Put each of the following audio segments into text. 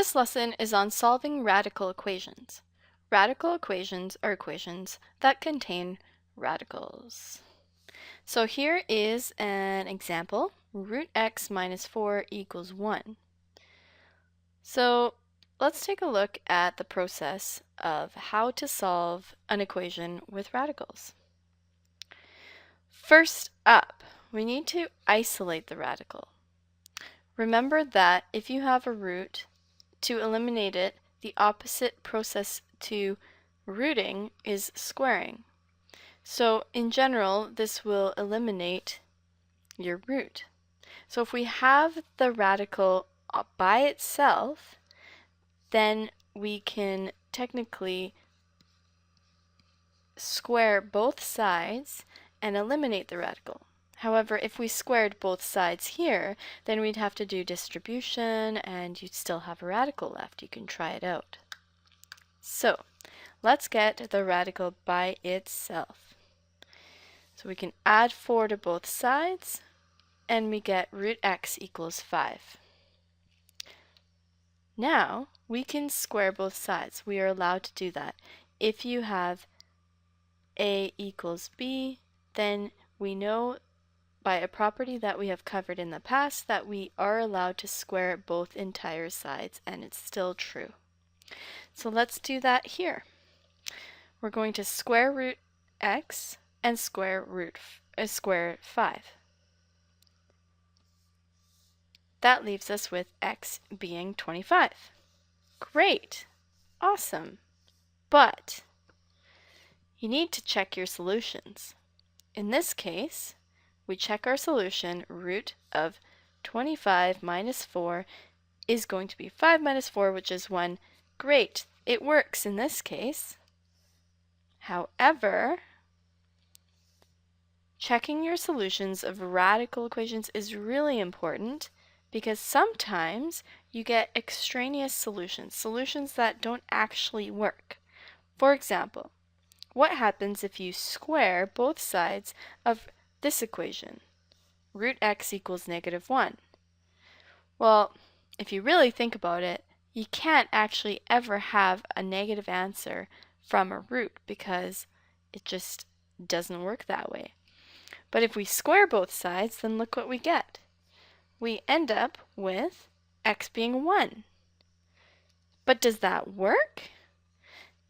This lesson is on solving radical equations. Radical equations are equations that contain radicals. So here is an example. Root x minus 4 equals 1. So let's take a look at the process of how to solve an equation with radicals. First up, we need to isolate the radical. Remember that if you have a root, to eliminate it, the opposite process to rooting is squaring. So in general, this will eliminate your root. So if we have the radical by itself, then we can technically square both sides and eliminate the radical. However, if we squared both sides here, then we'd have to do distribution and you'd still have a radical left. You can try it out. So let's get the radical by itself. So we can add 4 to both sides and we get root x equals 5. Now we can square both sides. We are allowed to do that. If you have a equals b, then we know by a property that we have covered in the past that we are allowed to square both entire sides, and it's still true. So let's do that here. We're going to square root x and square 5. That leaves us with x being 25. Great! Awesome! But you need to check your solutions. In this case, we check our solution. Root of 25 minus 4 is going to be 5 minus 4, which is 1. Great! It works in this case. However, checking your solutions of radical equations is really important because sometimes you get extraneous solutions that don't actually work. For example, what happens if you square both sides of this equation? Root x equals -1. Well, if you really think about it, you can't actually ever have a negative answer from a root because it just doesn't work that way. But if we square both sides, then look what we get. We end up with x being 1. But does that work?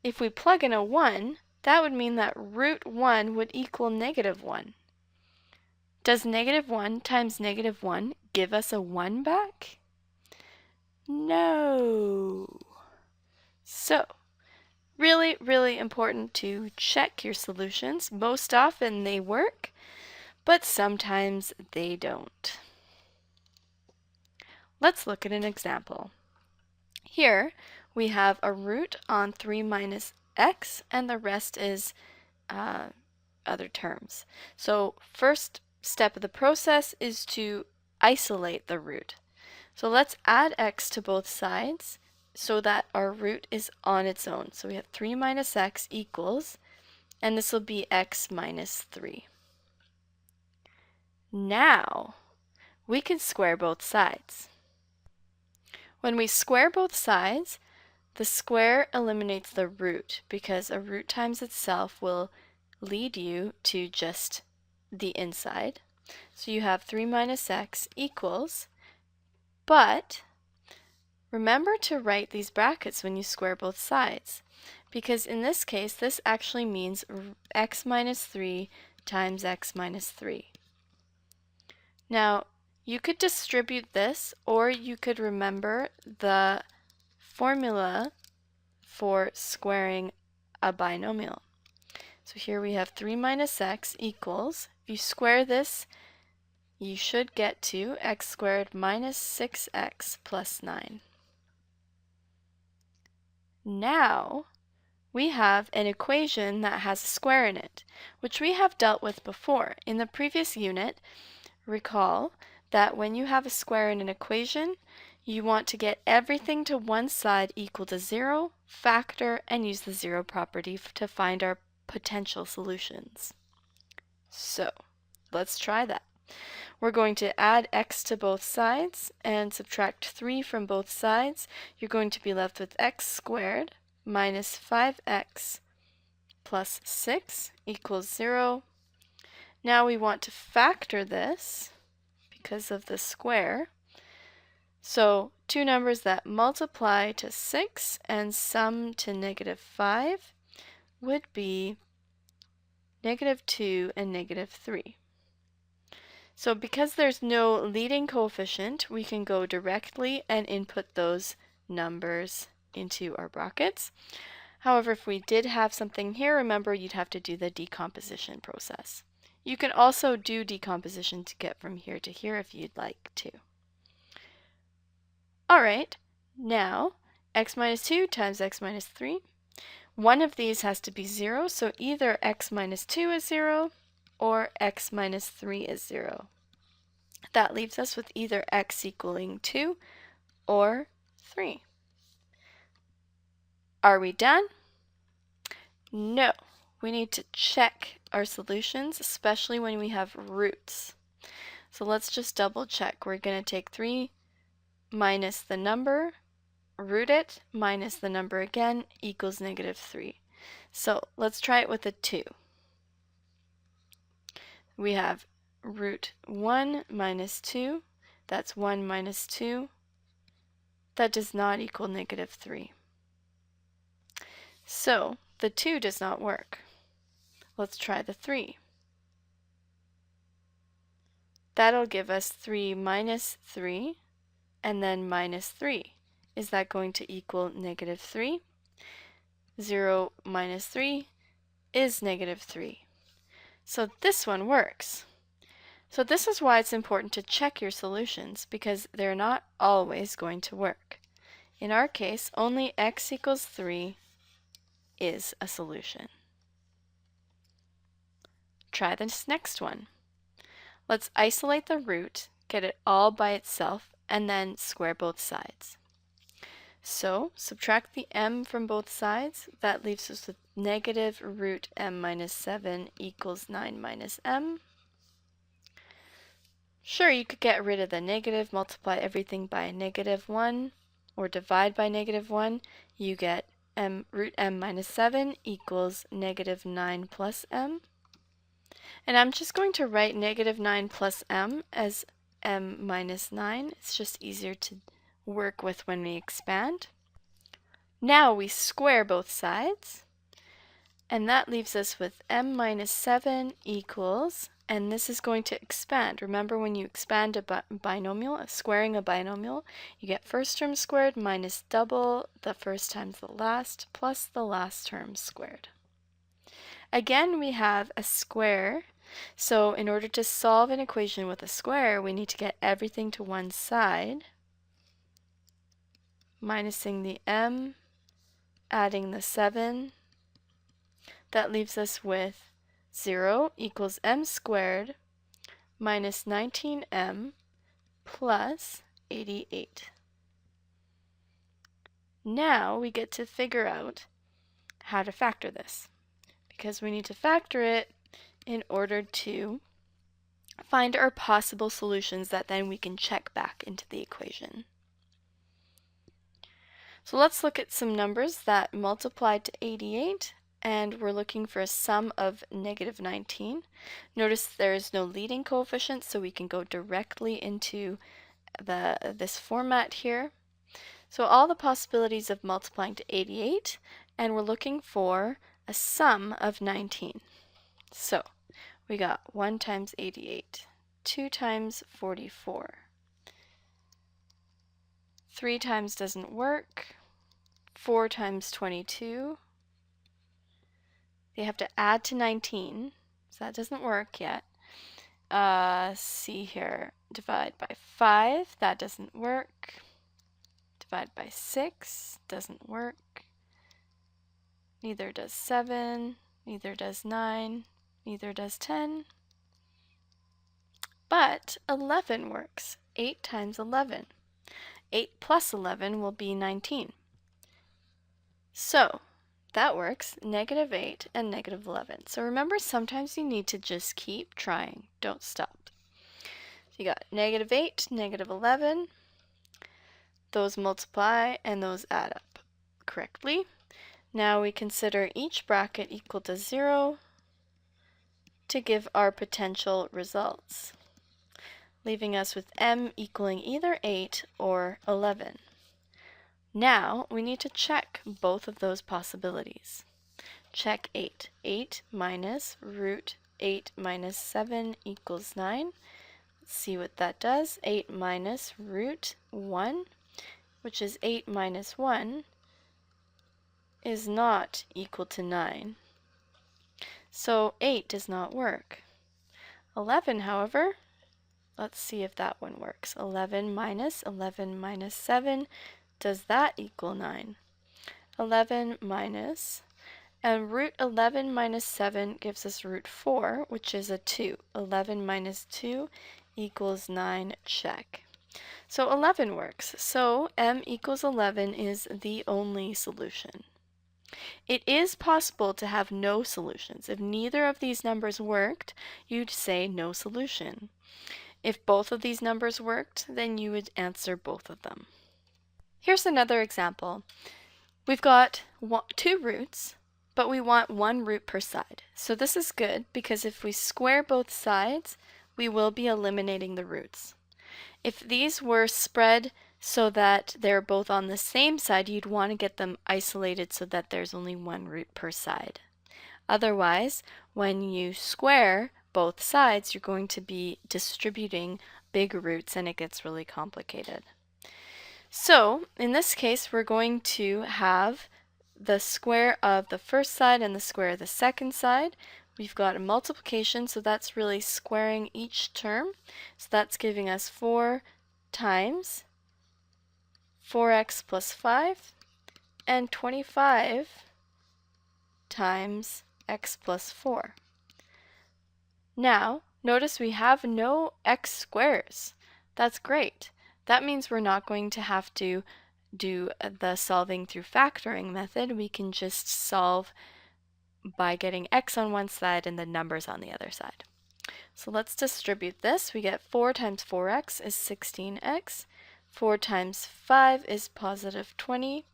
If we plug in a 1, that would mean that root 1 would equal -1. Does -1 times -1 give us a 1 back? No. So, really, really important to check your solutions. Most often they work, but sometimes they don't. Let's look at an example. Here we have a root on 3 minus x, and the rest is other terms. So first step of the process is to isolate the root. So let's add x to both sides so that our root is on its own. So we have 3 minus x equals, and this will be x minus 3. Now we can square both sides. When we square both sides, the square eliminates the root because a root times itself will lead you to just the inside. So you have 3 minus x equals, but remember to write these brackets when you square both sides, because in this case, this actually means x minus 3 times x minus 3. Now, you could distribute this, or you could remember the formula for squaring a binomial. So here we have 3 minus x equals, if you square this, you should get to x squared minus 6x plus 9. Now, we have an equation that has a square in it, which we have dealt with before. In the previous unit, recall that when you have a square in an equation, you want to get everything to one side equal to 0, factor, and use the 0 property to find our potential solutions. So, let's try that. We're going to add x to both sides and subtract 3 from both sides. You're going to be left with x squared minus 5x plus 6 equals 0. Now we want to factor this because of the square. So two numbers that multiply to 6 and sum to -5 would be -2 and -3. So because there's no leading coefficient, we can go directly and input those numbers into our brackets. However, if we did have something here, remember you'd have to do the decomposition process. You can also do decomposition to get from here to here if you'd like to. Alright, now x minus 2 times x minus 3. One of these has to be 0, so either x minus 2 is 0 or x minus 3 is 0. That leaves us with either x equaling 2 or 3. Are we done? No. We need to check our solutions, especially when we have roots. So let's just double check. We're going to take 3 minus the number, root it, minus the number again, equals -3. So let's try it with a 2. We have root 1 minus 2, that's 1 minus 2. That does not equal -3. So the 2 does not work. Let's try the 3. That'll give us 3 minus 3, and then minus 3. Is that going to equal -3? 0 minus 3 is -3. So this one works. So this is why it's important to check your solutions, because they're not always going to work. In our case, only x equals 3 is a solution. Try this next one. Let's isolate the root, get it all by itself, and then square both sides. So subtract the m from both sides. That leaves us with negative root m minus 7 equals 9 minus m. Sure, you could get rid of the negative, multiply everything by -1, or divide by -1. You get root m minus 7 equals -9 plus m. And I'm just going to write -9 plus m as m minus 9. It's just easier to work with when we expand. Now we square both sides, and that leaves us with m minus 7 equals, and this is going to expand. Remember, when you expand a binomial, squaring a binomial, you get first term squared minus double the first times the last plus the last term squared. Again, we have a square, so in order to solve an equation with a square, we need to get everything to one side, minusing the m, adding the 7. That leaves us with 0 equals m squared minus 19m plus 88. Now we get to figure out how to factor this, because we need to factor it in order to find our possible solutions that then we can check back into the equation. So let's look at some numbers that multiply to 88, and we're looking for a sum of -19. Notice there is no leading coefficient, so we can go directly into this format here. So all the possibilities of multiplying to 88, and we're looking for a sum of 19. So we got 1 times 88, 2 times 44. 3 times doesn't work. 4 times 22. They have to add to 19, so that doesn't work yet. See here, divide by 5, that doesn't work. Divide by 6, doesn't work. Neither does 7, neither does 9, neither does 10. But 11 works. 8 times 11. 8 plus 11 will be 19. So that works, -8 and -11. So remember, sometimes you need to just keep trying. Don't stop. So you got -8, -11. Those multiply and those add up correctly. Now we consider each bracket equal to 0 to give our potential results, leaving us with m equaling either 8 or 11. Now we need to check both of those possibilities. Check 8. 8 minus root 8 minus 7 equals 9. Let's see what that does. 8 minus root 1, which is 8 minus 1, is not equal to 9. So 8 does not work. 11, however, let's see if that one works. 11 minus 7, does that equal 9? 11 minus, and root 11 minus 7 gives us root 4, which is a 2. 11 minus 2 equals 9, check. So 11 works. So m equals 11 is the only solution. It is possible to have no solutions. If neither of these numbers worked, you'd say no solution. If both of these numbers worked, then you would answer both of them. Here's another example. We've got 2 roots, but we want 1 root per side. So this is good because if we square both sides, we will be eliminating the roots. If these were spread so that they're both on the same side, you'd want to get them isolated so that there's only 1 root per side. Otherwise, when you square both sides, you're going to be distributing big roots and it gets really complicated. So, in this case, we're going to have the square of the first side and the square of the second side. We've got a multiplication, so that's really squaring each term. So that's giving us 4 times 4x plus 5 and 25 times x plus 4. Now, notice we have no x squares. That's great. That means we're not going to have to do the solving through factoring method. We can just solve by getting x on one side and the numbers on the other side. So let's distribute this. We get 4 times 4x is 16x. 4 times 5 is positive 20.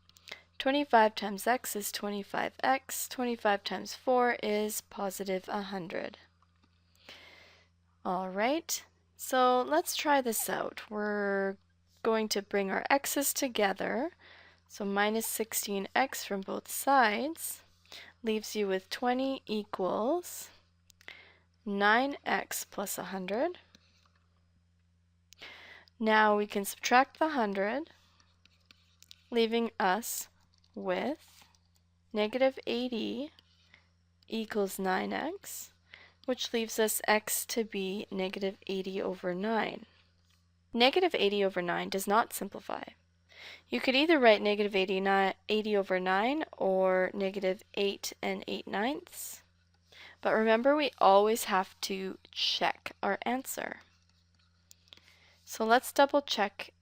25 times x is 25x. 25 times 4 is positive 100. All right, so let's try this out. We're going to bring our x's together. So minus 16x from both sides leaves you with 20 equals 9x plus 100. Now we can subtract the 100, leaving us with negative 80 equals 9x, which leaves us x to be negative 80 over 9. Negative 80 over 9 does not simplify. You could either write negative 80 over 9 or negative 8 and 8/9. But remember, we always have to check our answer. So let's double check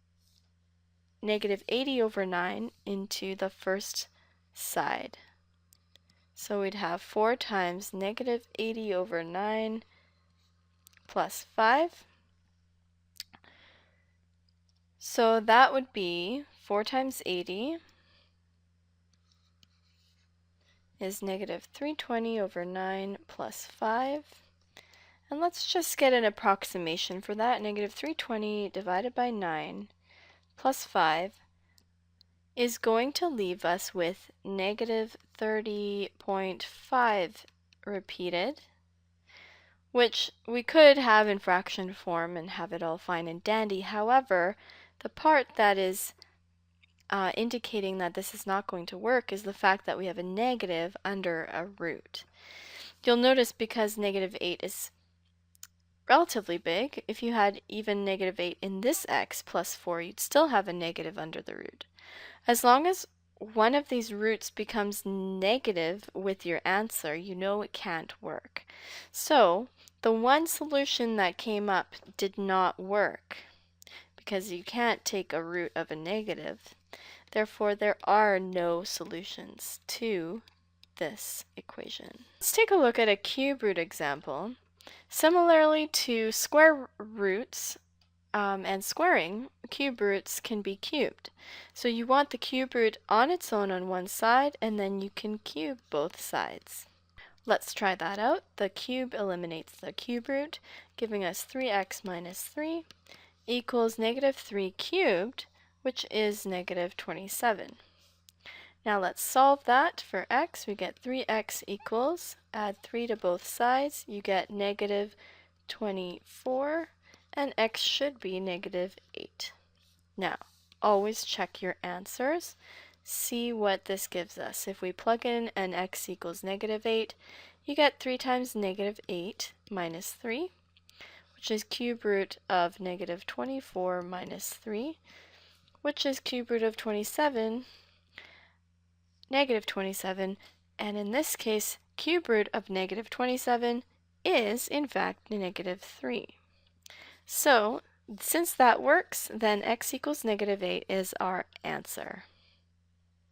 negative 80 over 9 into the first side. So we'd have 4 times negative 80 over 9 plus 5. So that would be 4 times 80 is negative 320 over 9 plus 5. And let's just get an approximation for that. Negative 320 divided by 9 plus 5 is going to leave us with negative 30.5 repeated, which we could have in fraction form and have it all fine and dandy. However, the part that is indicating that this is not going to work is the fact that we have a negative under a root. You'll notice because negative 8 is relatively big, if you had even negative 8 in this x plus 4, you'd still have a negative under the root. As long as one of these roots becomes negative with your answer, you know it can't work. So the one solution that came up did not work because you can't take a root of a negative. Therefore, there are no solutions to this equation. Let's take a look at a cube root example. Similarly to square roots, and squaring, cube roots can be cubed. So you want the cube root on its own on one side, and then you can cube both sides. Let's try that out. The cube eliminates the cube root, giving us 3x minus 3 equals negative 3 cubed, which is negative 27. Now let's solve that. For x, we get 3x equals, add 3 to both sides, you get negative 24, and x should be negative 8. Now, always check your answers. See what this gives us. If we plug in an x equals negative 8, you get 3 times negative 8 minus 3, which is cube root of negative 24 minus 3, which is cube root of 27, negative 27, and in this case, cube root of negative 27 is, in fact, negative 3. So, since that works, then x equals negative 8 is our answer.